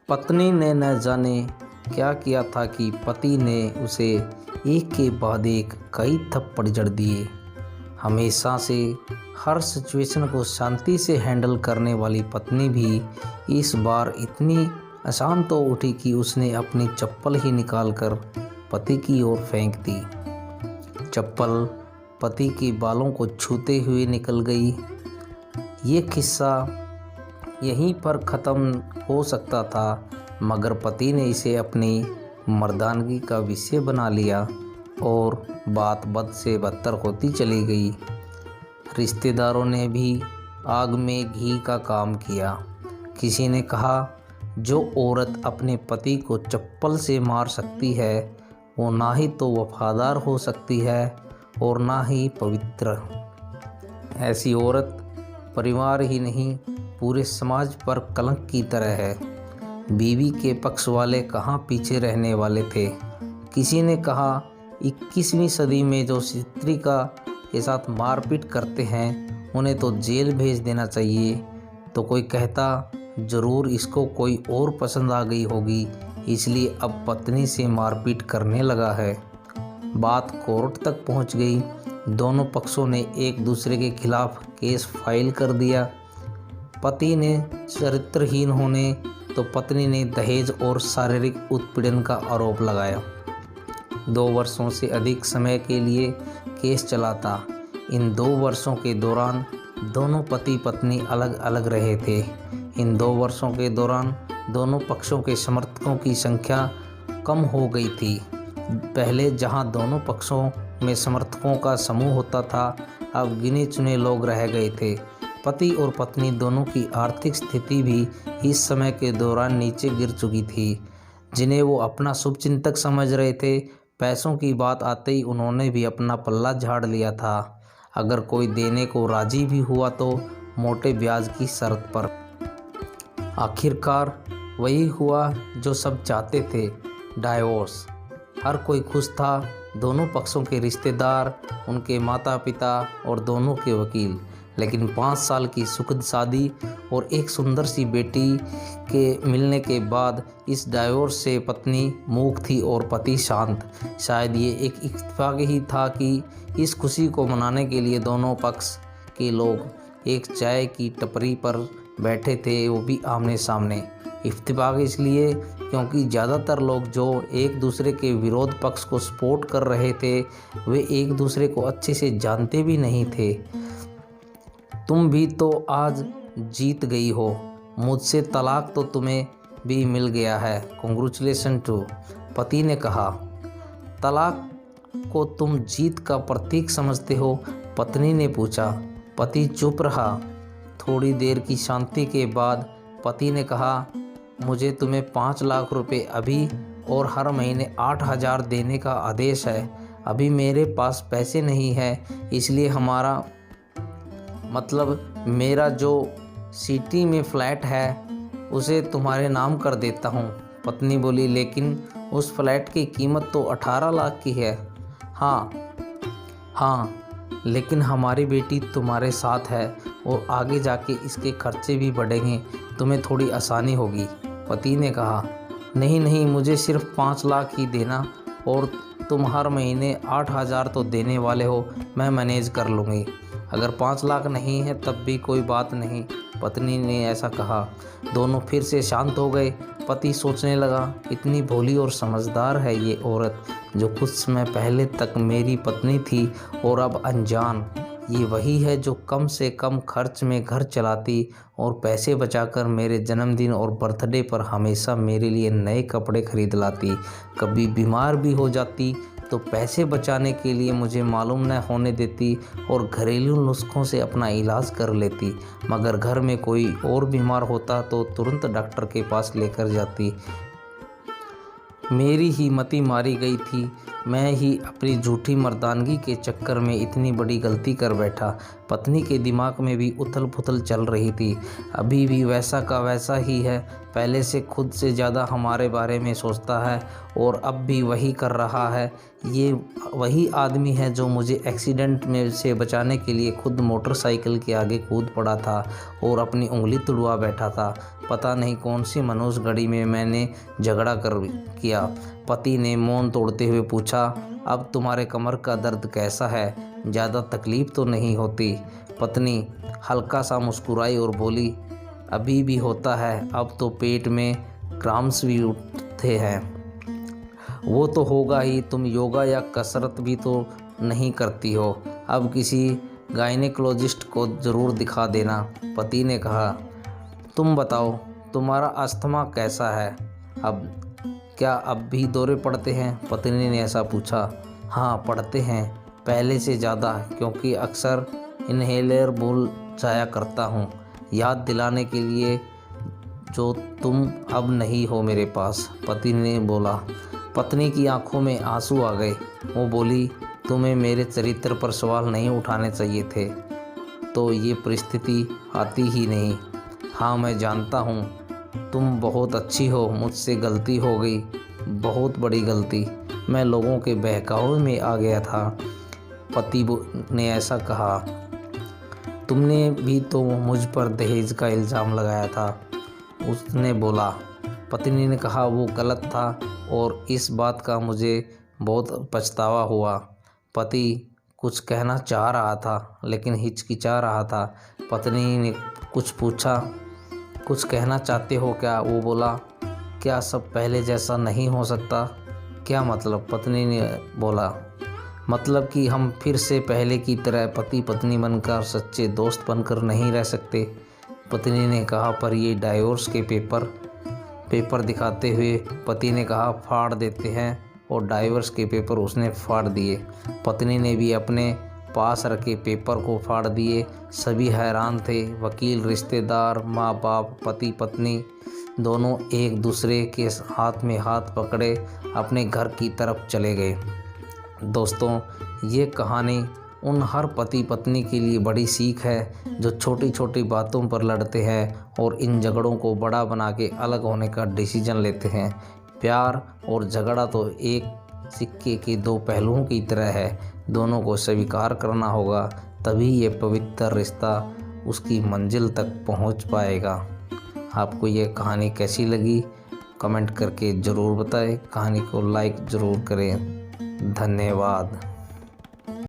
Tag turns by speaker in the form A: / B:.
A: पत्नी ने न जाने क्या किया था कि पति ने उसे एक के बाद एक कई थप्पड़ जड़ दिए। हमेशा से हर सिचुएशन को शांति से हैंडल करने वाली पत्नी भी इस बार इतनी अशांत हो उठी कि उसने अपनी चप्पल ही निकालकर पति की ओर फेंक दी। चप्पल पति के बालों को छूते हुए निकल गई। ये किस्सा यहीं पर ख़त्म हो सकता था, मगर पति ने इसे अपनी मर्दानगी का विषय बना लिया और बात बद से बदतर होती चली गई। रिश्तेदारों ने भी आग में घी का काम किया। किसी ने कहा, जो औरत अपने पति को चप्पल से मार सकती है वो ना ही तो वफादार हो सकती है और ना ही पवित्र। ऐसी औरत परिवार ही नहीं पूरे समाज पर कलंक की तरह है। बीवी के पक्ष वाले कहाँ पीछे रहने वाले थे। किसी ने कहा, 21वीं सदी में जो स्त्री के साथ मारपीट करते हैं उन्हें तो जेल भेज देना चाहिए। तो कोई कहता, ज़रूर इसको कोई और पसंद आ गई होगी इसलिए अब पत्नी से मारपीट करने लगा है। बात कोर्ट तक पहुंच गई। दोनों पक्षों ने एक दूसरे के खिलाफ केस फाइल कर दिया। पति ने चरित्रहीन होने तो पत्नी ने दहेज और शारीरिक उत्पीड़न का आरोप लगाया। 2 वर्षों से अधिक समय के लिए केस चला था। इन 2 वर्षों के दौरान दोनों पति पत्नी अलग अलग रहे थे। इन 2 वर्षों के दौरान दोनों पक्षों के समर्थकों की संख्या कम हो गई थी। पहले जहां दोनों पक्षों में समर्थकों का समूह होता था, अब गिने चुने लोग रह गए थे। पति और पत्नी दोनों की आर्थिक स्थिति भी इस समय के दौरान नीचे गिर चुकी थी, जिन्हें वो अपना शुभचिंतक समझ रहे थे। पैसों की बात आते ही उन्होंने भी अपना पल्ला झाड़ लिया था। अगर कोई देने को राजी भी हुआ तो मोटे ब्याज की शर्त पर। आखिरकार वही हुआ जो सब चाहते थे, डाइवोर्स। हर कोई खुश था, दोनों पक्षों के रिश्तेदार, उनके माता पिता और दोनों के वकील। लेकिन 5 साल की सुखद शादी और एक सुंदर सी बेटी के मिलने के बाद इस डाइवोर्स से पत्नी मूक थी और पति शांत। शायद ये एक इत्तेफाक ही था कि इस खुशी को मनाने के लिए दोनों पक्ष के लोग एक चाय की टपरी पर बैठे थे, वो भी आमने सामने। इत्तेफाक इसलिए क्योंकि ज़्यादातर लोग जो एक दूसरे के विरोध पक्ष को सपोर्ट कर रहे थे वे एक दूसरे को अच्छे से जानते भी नहीं थे। तुम भी तो आज जीत गई हो, मुझसे तलाक तो तुम्हें भी मिल गया है, कॉन्ग्रेचुलेशन टू, पति ने कहा। तलाक को तुम जीत का प्रतीक समझते हो, पत्नी ने पूछा। पति चुप रहा। थोड़ी देर की शांति के बाद पति ने कहा, मुझे तुम्हें 5 लाख रुपए अभी और हर महीने 8,000 देने का आदेश है। अभी मेरे पास पैसे नहीं है, इसलिए मेरा जो सिटी में फ्लैट है उसे तुम्हारे नाम कर देता हूँ। पत्नी बोली, लेकिन उस फ्लैट की कीमत तो 18 लाख की है। हाँ, लेकिन हमारी बेटी तुम्हारे साथ है और आगे जाके इसके खर्चे भी बढ़ेंगे, तुम्हें थोड़ी आसानी होगी। पति ने कहा, नहीं, मुझे सिर्फ 5 लाख ही देना और तुम हर महीने 8,000 तो देने वाले हो, मैं मैनेज कर लूँगी। अगर 5 लाख नहीं है तब भी कोई बात नहीं, पत्नी ने ऐसा कहा। दोनों फिर से शांत हो गए। पति सोचने लगा, इतनी भोली और समझदार है ये औरत जो कुछ समय पहले तक मेरी पत्नी थी और अब अनजान। ये वही है जो कम से कम खर्च में घर चलाती और पैसे बचाकर मेरे जन्मदिन और बर्थडे पर हमेशा मेरे लिए नए कपड़े खरीद लाती। कभी बीमार भी हो जाती तो पैसे बचाने के लिए मुझे मालूम न होने देती और घरेलू नुस्खों से अपना इलाज कर लेती। मगर घर में कोई और बीमार होता तो तुरंत डॉक्टर के पास लेकर जाती। मेरी ही मति मारी गई थी। मैं ही अपनी झूठी मर्दानगी के चक्कर में इतनी बड़ी गलती कर बैठा। पत्नी के दिमाग में भी उथल पुथल चल रही थी। अभी भी वैसा का वैसा ही है, पहले से खुद से ज़्यादा हमारे बारे में सोचता है और अब भी वही कर रहा है। ये वही आदमी है जो मुझे एक्सीडेंट में से बचाने के लिए खुद मोटरसाइकिल के आगे कूद पड़ा था और अपनी उंगली तुड़वा बैठा था। पता नहीं कौन सी मनोज घड़ी में मैंने झगड़ा कर किया। पति ने मौन तोड़ते हुए पूछा, अब तुम्हारे कमर का दर्द कैसा है? ज़्यादा तकलीफ़ तो नहीं होती? पत्नी हल्का सा मुस्कुराई और बोली, अभी भी होता है, अब तो पेट में क्रैम्प्स भी उठते हैं। वो तो होगा ही, तुम योगा या कसरत भी तो नहीं करती हो। अब किसी गायनेकोलॉजिस्ट को ज़रूर दिखा देना। पति ने कहा, तुम बताओ तुम्हारा अस्थमा कैसा है? अब क्या अब भी दौरे पड़ते हैं? पत्नी ने ऐसा पूछा। हाँ पड़ते हैं, पहले से ज़्यादा, क्योंकि अक्सर इन्हेलर भूल जाया करता हूँ याद दिलाने के लिए, जो तुम अब नहीं हो मेरे पास। पति ने बोला। पत्नी की आंखों में आंसू आ गए। वो बोली, तुम्हें मेरे चरित्र पर सवाल नहीं उठाने चाहिए थे तो ये परिस्थिति आती ही नहीं। हाँ मैं जानता हूँ तुम बहुत अच्छी हो, मुझसे गलती हो गई, बहुत बड़ी गलती। मैं लोगों के बहकावे में आ गया था। पति ने ऐसा कहा, तुमने भी तो मुझ पर दहेज का इल्ज़ाम लगाया था। उसने बोला। पत्नी ने कहा, वो गलत था और इस बात का मुझे बहुत पछतावा हुआ। पति कुछ कहना चाह रहा था लेकिन हिचकिचा रहा था। पत्नी ने कुछ पूछा, कुछ कहना चाहते हो क्या? वो बोला, क्या सब पहले जैसा नहीं हो सकता? क्या मतलब? पत्नी ने बोला, मतलब कि हम फिर से पहले की तरह पति पत्नी बनकर सच्चे दोस्त बनकर नहीं रह सकते? पत्नी ने कहा, पर ये डाइवोर्स के पेपर दिखाते हुए पति ने कहा, फाड़ देते हैं, और डाइवोर्स के पेपर उसने फाड़ दिए। पत्नी ने भी अपने पास रखे पेपर को फाड़ दिए। सभी हैरान थे। वकील, रिश्तेदार, माँ बाप, पति पत्नी दोनों एक दूसरे के हाथ में हाथ पकड़े अपने घर की तरफ चले गए। दोस्तों, ये कहानी उन हर पति पत्नी के लिए बड़ी सीख है जो छोटी छोटी बातों पर लड़ते हैं और इन झगड़ों को बड़ा बना के अलग होने का डिसीजन लेते हैं। प्यार और झगड़ा तो एक सिक्के के दो पहलुओं की तरह है, दोनों को स्वीकार करना होगा, तभी ये पवित्र रिश्ता उसकी मंजिल तक पहुंच पाएगा। आपको ये कहानी कैसी लगी कमेंट करके ज़रूर बताएं। कहानी को लाइक ज़रूर करें। धन्यवाद।